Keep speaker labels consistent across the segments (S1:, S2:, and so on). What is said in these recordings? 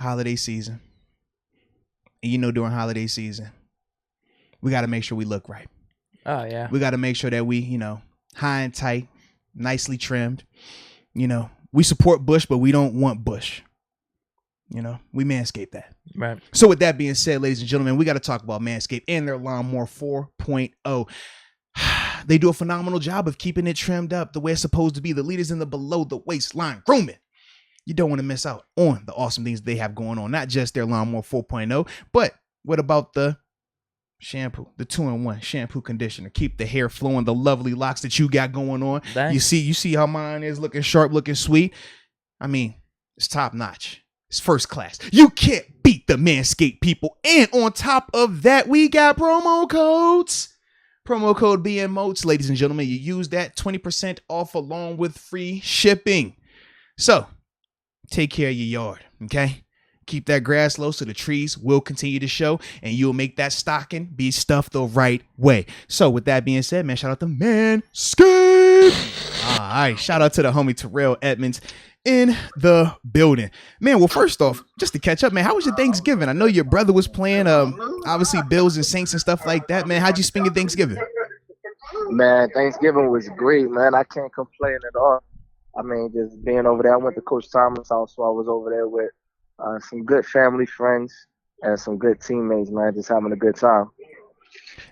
S1: holiday season. And during holiday season, we got to make sure we look right.
S2: Oh, yeah.
S1: We got to make sure that we, high and tight, nicely trimmed. We support Bush, but we don't want Bush. We Manscaped that.
S2: Right.
S1: So with that being said, ladies and gentlemen, we got to talk about Manscaped and their Lawnmower 4.0. They do a phenomenal job of keeping it trimmed up the way it's supposed to be. The leaders in the below the waistline grooming. You don't want to miss out on the awesome things they have going on. Not just their Lawnmower 4.0, but what about the shampoo, the 2-in-1 shampoo conditioner? Keep the hair flowing, the lovely locks that you got going on.
S2: Thanks.
S1: You see how mine is looking sharp, looking sweet. I mean, it's top notch. It's first class. You can't beat the Manscaped people. And on top of that, we got promo codes. Promo code BMOTS, ladies and gentlemen. You use that 20% off along with free shipping. So take care of your yard, okay? Keep that grass low so the trees will continue to show and you'll make that stocking be stuffed the right way. So with that being said, man, shout out to Manscaped. All right, shout out to the homie Terrell Edmunds in the building. Man, well, first off, just to catch up, man, how was your Thanksgiving? I know your brother was playing, obviously, Bills and Saints and stuff like that, man. How'd you spend your Thanksgiving?
S3: Man, Thanksgiving was great, man. I can't complain at all. I mean, just being over there. I went to Coach Thomas' house, so I was over there with some good family friends and some good teammates, man, just having a good time.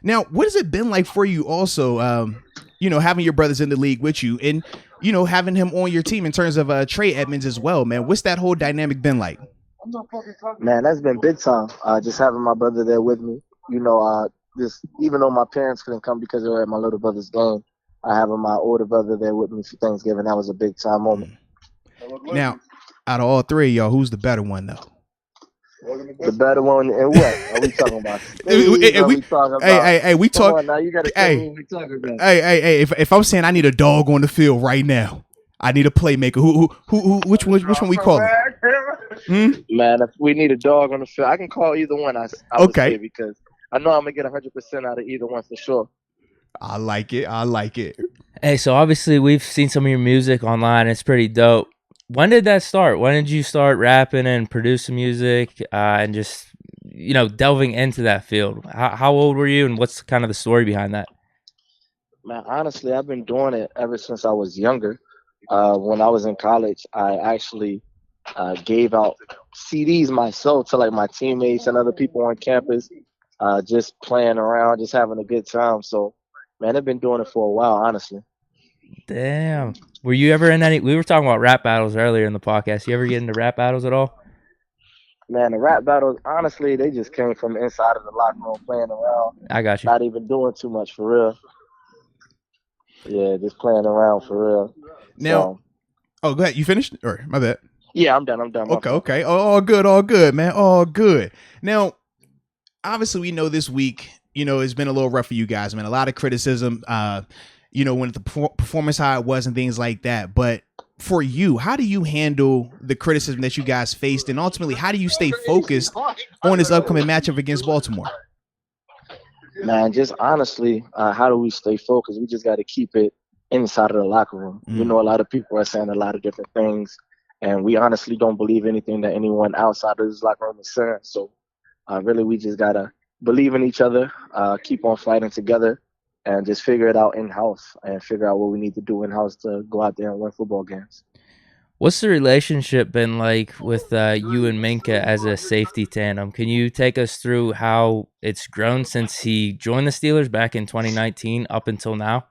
S1: Now, what has it been like for you also, having your brothers in the league with you and, having him on your team in terms of Trey Edmunds as well, man? What's that whole dynamic been like?
S3: Man, that's been big time. Just having my brother there with me. Just even though my parents couldn't come because they were at my little brother's game, having my older brother there with me for Thanksgiving, that was a big time moment.
S1: Now, out of all three of y'all, who's the better one, though?
S3: The better one and what are we talking about?
S1: We talk.
S3: Now you gotta tell me what we talking about.
S1: Hey, if I'm saying I need a dog on the field right now, I need a playmaker. Which one we call it?
S3: Man, if we need a dog on the field, I can call either one. I would say, because I know I'm gonna get 100% out of either one for sure.
S1: I like it.
S2: Hey, so obviously we've seen some of your music online. It's pretty dope. When did that start? When did you start rapping and producing music and just, delving into that field? How old were you and what's kind of the story behind that?
S3: Man, honestly, I've been doing it ever since I was younger. When I was in college, I actually gave out CDs myself to my teammates and other people on campus, just playing around, just having a good time. So, man, I've been doing it for a while, honestly.
S2: Damn. Were you ever in any? We were talking about rap battles earlier in the podcast. You ever get into rap battles at all?
S3: Man, the rap battles, honestly, they just came from inside of the locker room playing around.
S2: I got you.
S3: Not even doing too much for real. Yeah, just playing around for real.
S1: Now, go ahead. You finished? Or my bad.
S3: Yeah, I'm done.
S1: Okay. All good, man. All good. Now, obviously, we know this week, it's been a little rough for you guys, man. A lot of criticism. When the performance how it was and things like that. But for you, how do you handle the criticism that you guys faced? And ultimately, how do you stay focused on this upcoming matchup against Baltimore?
S3: Man, just honestly, how do we stay focused? We just got to keep it inside of the locker room. A lot of people are saying a lot of different things, and we honestly don't believe anything that anyone outside of this locker room is saying. So really, we just got to believe in each other, keep on fighting together, and just figure it out in-house and figure out what we need to do in-house to go out there and win football games.
S2: What's the relationship been like with you and Minka as a safety tandem? Can you take us through how it's grown since he joined the Steelers back in 2019 up until now?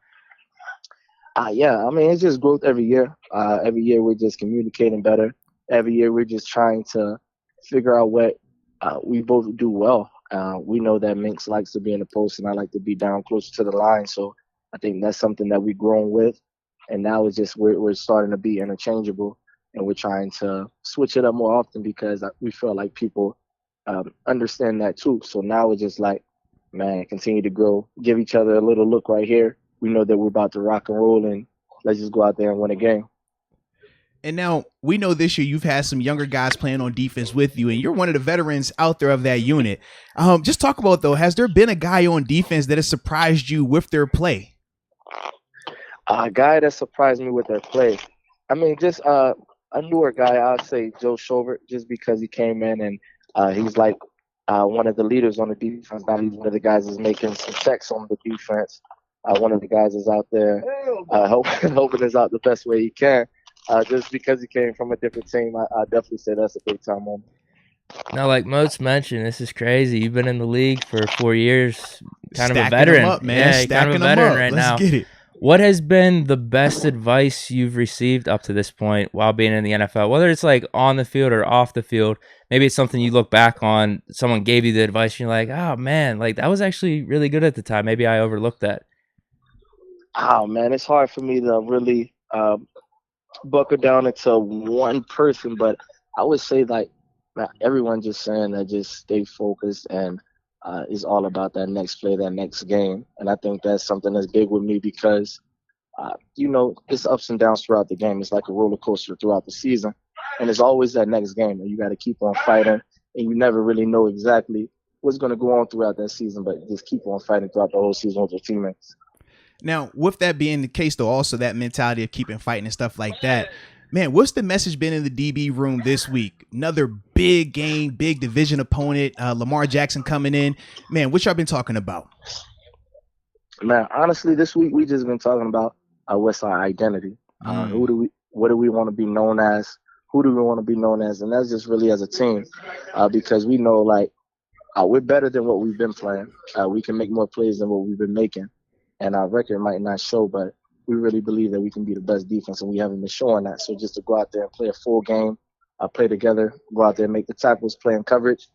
S3: Yeah, I mean, it's just growth every year. Every year we're just communicating better. Every year we're just trying to figure out what we both do well. We know that Minx likes to be in the post and I like to be down closer to the line. So I think that's something that we've grown with. And now it's just we're starting to be interchangeable, and we're trying to switch it up more often because we feel like people understand that too. So now it's just continue to grow, give each other a little look right here. We know that we're about to rock and roll, and let's just go out there and win a game.
S1: And now we know this year you've had some younger guys playing on defense with you, and you're one of the veterans out there of that unit. Just talk about, though, has there been a guy on defense that has surprised you with their play?
S3: A guy that surprised me with their play. I mean, just a newer guy, I'd say Joe Schobert, just because he came in and he's like one of the leaders on the defense. Now he's one of the guys that's making some checks on the defense. One of the guys is out there helping us out the best way he can. Just because he came from a different team, I definitely say that's a big time moment.
S2: Now, like Moats mentioned, this is crazy. You've been in the league for 4 years, kind of a
S1: Stacking
S2: veteran.
S1: them up, man.
S2: Yeah, you're kind of a
S1: Stacking them
S2: veteran
S1: up.
S2: right
S1: Let's
S2: now.
S1: get it.
S2: What has been the best advice you've received up to this point while being in the NFL? Whether it's like on the field or off the field, maybe it's something you look back on, someone gave you the advice, and you're like, oh man, like that was actually really good at the time. Maybe I overlooked that.
S3: Oh man, it's hard for me to really buckle down into one person, but I would say like man, everyone just saying that just stay focused and it's all about that next play, that next game. And I think that's something that's big with me because, it's ups and downs throughout the game. It's like a roller coaster throughout the season. And it's always that next game. And you got to keep on fighting. And you never really know exactly what's going to go on throughout that season, but just keep on fighting throughout the whole season with your teammates.
S1: Now, with that being the case, though, also that mentality of keeping fighting and stuff like that, man, what's the message been in the DB room this week? Another big game, big division opponent, Lamar Jackson coming in. Man, what y'all been talking about?
S3: Man, honestly, this week we just been talking about what's our identity. What do we want to be known as? Who do we want to be known as? And that's just really as a team because we know, like, we're better than what we've been playing. We can make more plays than what we've been making. And our record might not show, but we really believe that we can be the best defense, and we haven't been showing that. So just to go out there and play a full game, play together, go out there and make the tackles, play in coverage,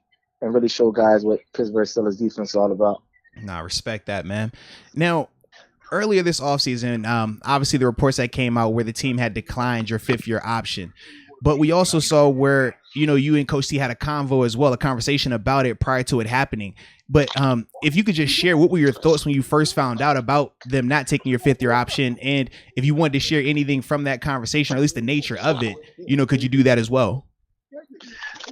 S3: and really show guys what Pittsburgh Steelers defense is all about.
S1: Nah, respect that, man. Now, earlier this offseason, obviously the reports that came out where the team had declined your fifth-year option. But we also saw where, you and Coach T had a convo as well, a conversation about it prior to it happening. But if you could just share, what were your thoughts when you first found out about them not taking your fifth-year option? And if you wanted to share anything from that conversation, or at least the nature of it, could you do that as well?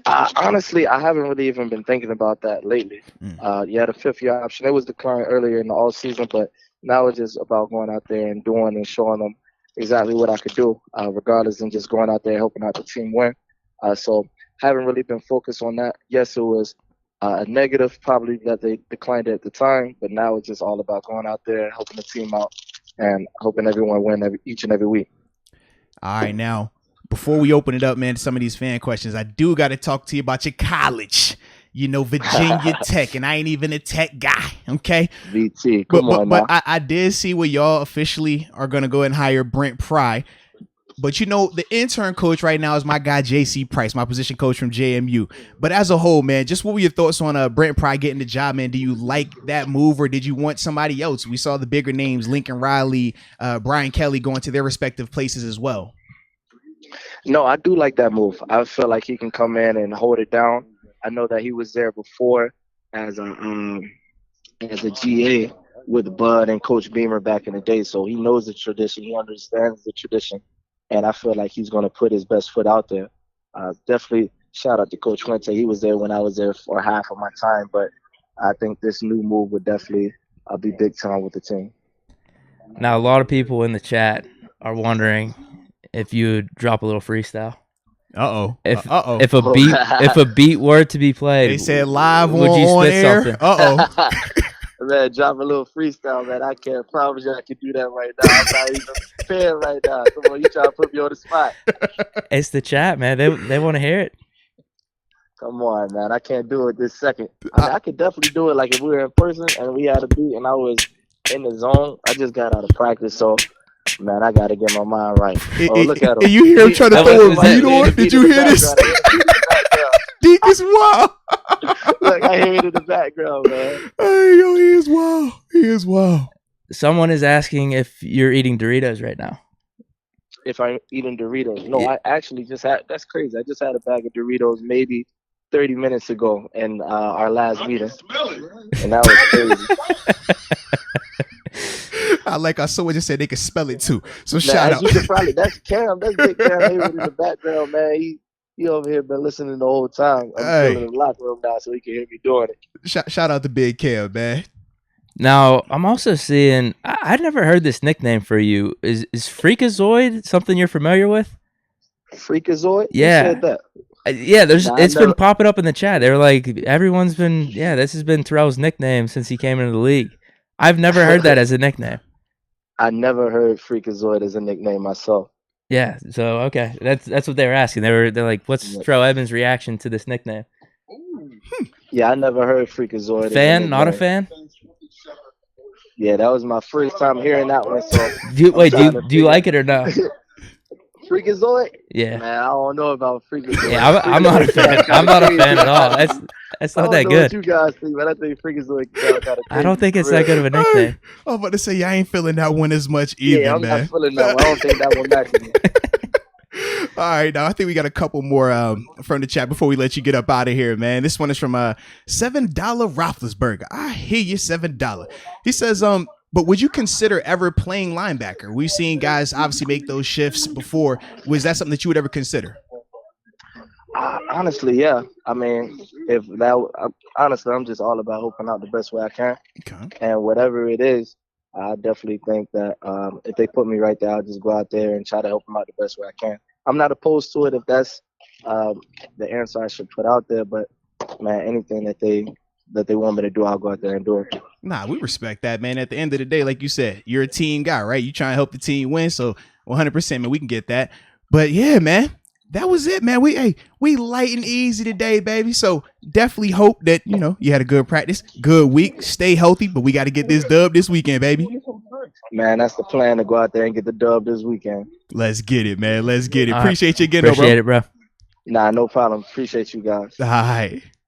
S3: Honestly, I haven't really even been thinking about that lately. The fifth-year option, it was declined earlier in the all season, but now it's just about going out there and doing and showing them exactly what I could do, regardless, and just going out there helping out the team win. So haven't really been focused on that. Yes, it was a negative probably that they declined it at the time, but now it's just all about going out there, helping the team out, and hoping everyone win each and every week.
S1: All right, now, before we open it up, man, to some of these fan questions, I do got to talk to you about your college. Virginia Tech, and I ain't even a tech guy, okay?
S3: VT,
S1: but I did see where y'all officially are going to go and hire Brent Pry. But, the intern coach right now is my guy, J.C. Price, my position coach from JMU. But as a whole, man, just what were your thoughts on Brent Pry getting the job, man? Do you like that move, or did you want somebody else? We saw the bigger names, Lincoln Riley, Brian Kelly, going to their respective places as well.
S3: No, I do like that move. I feel like he can come in and hold it down. I know that he was there before as a GA with Bud and Coach Beamer back in the day, so he knows the tradition. He understands the tradition, and I feel like he's going to put his best foot out there. Definitely shout out to Coach Fuente. He was there when I was there for half of my time, but I think this new move would definitely be big time with the team.
S2: Now, a lot of people in the chat are wondering if you would drop a little freestyle. If a beat were to be played,
S1: they said live
S2: would you
S1: on
S2: spit
S1: air.
S2: Something?
S3: Man, drop a little freestyle, man. I can't promise you I can do that right now. I'm not even prepared right now. Come on, you trying to put me on the spot.
S2: It's the chat, man. They want to hear it.
S3: Come on, man. I can't do it this second. I could definitely do it like if we were in person and we had a beat and I was in the zone. I just got out of practice, so man, I got to get my mind right. Look at him.
S1: You hear him trying to throw a beat on? Did you hear this? Deke is wild.
S3: Look, I hear it in the background, man.
S1: Hey, yo, he is wild. He is wild.
S2: Someone is asking if you're eating Doritos right now.
S3: If I'm eating Doritos. No, I actually just had, that's crazy. I just had a bag of Doritos maybe 30 minutes ago in our last meeting. And that was crazy.
S1: I like how someone just said they could spell it too. So
S3: now,
S1: shout out.
S3: You can probably, that's Cam. That's big Cam Hayward in the background, man. He over here been listening the whole time. I'm still in the locker room now so he can hear me doing it.
S1: Shout out to Big Cam, man.
S2: Now, I'm also seeing, I'd never heard this nickname for you. Is Freakazoid something you're familiar with?
S3: Freakazoid?
S2: Yeah.
S3: Who said that?
S2: Yeah,
S3: Nah,
S2: it's been popping up in the chat. They're like, everyone's been, this has been Terrell's nickname since he came into the league. I've never heard that as a nickname.
S3: I never heard Freakazoid as a nickname myself.
S2: Yeah, so okay, that's what they were asking. They're like, what's Terrell Edmunds' reaction to this nickname?
S3: Yeah, I never heard Freakazoid.
S2: Fan? Not a fan?
S3: Yeah, that was my first time hearing that one. So
S2: do you like it or no?
S3: Freakazoid?
S2: Yeah.
S3: Man, I don't know about Freakazoid.
S2: Yeah, I'm not a fan. I'm not a fan at all. That's not that good.
S3: What you guys think, but I think Freakazoid kind of crazy.
S2: I don't think it's that good of a nickname.
S1: I'm about to say, I ain't feeling that one as much either,
S3: yeah, I'm
S1: man.
S3: not feeling that one. I don't think that one matches me.
S1: All right, now I think we got a couple more from the chat before we let you get up out of here, man. This one is from $7 Roethlisberger. I hear you, $7. He says, but would you consider ever playing linebacker? We've seen guys obviously make those shifts before. Was that something that you would ever consider?
S3: Honestly, yeah. I mean, honestly, I'm just all about helping out the best way I can.
S1: Okay.
S3: And whatever it is, I definitely think that if they put me right there, I'll just go out there and try to help them out the best way I can. I'm not opposed to it if that's the answer I should put out there, but man, anything that they want me to do, I'll go out there and do it.
S1: Nah, we respect that, man. At the end of the day, like you said, you're a team guy, right? You trying to help the team win, so 100%, man, we can get that. But yeah, man, that was it, man. We light and easy today, baby. So definitely hope that, you had a good practice, good week, stay healthy, but we got to get this dub this weekend, baby.
S3: Man, that's the plan, to go out there and get the dub this weekend.
S1: Let's get it, man. Let's get it. Appreciate you again,
S2: Appreciate
S1: bro.
S2: it, bro.
S3: Nah, no problem. Appreciate you guys.
S1: All right.